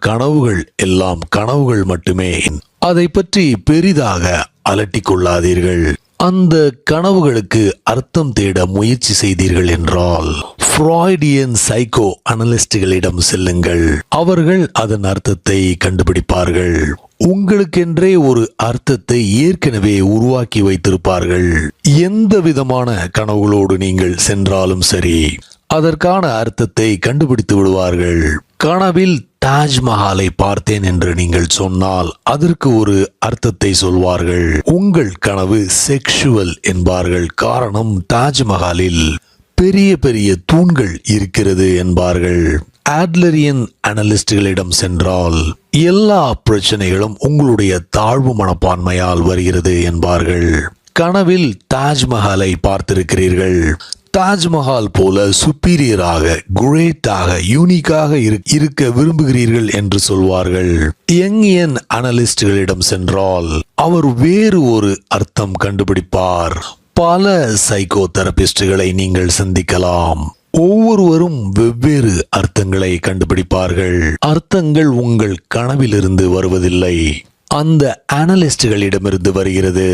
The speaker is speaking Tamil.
கனவுகள் எல்லாம் கனவுகள் மட்டுமே. அதை பற்றி பெரிதாக அலட்டிக் கொள்ளாதீர்கள். அந்த கனவுகளுக்கு அர்த்தம் தேட முயற்சி செய்தீர்கள் என்றால் ஃப்ராய்டியன் சைக்கோ அனலிஸ்டுகளிடம் செல்லுங்கள். அவர்கள் அதன் அர்த்தத்தை கண்டுபிடிப்பார்கள். உங்களுக்கென்றே ஒரு அர்த்தத்தை ஏற்கனவே உருவாக்கி வைத்திருப்பார்கள். எந்த விதமான கனவுகளோடு நீங்கள் சென்றாலும் சரி, அதற்கான அர்த்தத்தை கண்டுபிடித்து விடுவார்கள். கனவில் தாஜ்மஹாலை பார்த்தேன் என்று நீங்கள் சொன்னால் அதற்கு ஒரு அர்த்தத்தை சொல்வார்கள். உங்கள் கனவு செக்ஷுவல் என்பார்கள். காரணம், தாஜ்மஹாலில் பெரிய பெரிய தூண்கள் இருக்கிறது என்பார்கள். ஆட்லரியன் அனலிஸ்டுகளிடம் சென்றால் எல்லா பிரச்சனைகளும் உங்களுடைய தாழ்வு மனப்பான்மையால் வருகிறது என்பார்கள். கனவில் தாஜ்மஹாலை பார்த்திருக்கிறீர்கள். தாஜ்மஹால் போல சுப்பீரியராக, கிரேட்டாக, யூனிக்காக இருக்க விரும்புகிறீர்கள் என்று சொல்வார்கள். யங்கியன் அனலிஸ்டுகளிடம் சென்றால் அவர் வேறு ஒரு அர்த்தம் கண்டுபிடிப்பார். பல சைக்கோ தெரபிஸ்டுகளை நீங்கள் சந்திக்கலாம். ஒவ்வொருவரும் வெவ்வேறு அர்த்தங்களை கண்டுபிடிப்பார்கள். அர்த்தங்கள் உங்கள் கனவிலிருந்து வருவதில்லை, அந்த அனலிஸ்டுகளிடமிருந்து வருகிறது.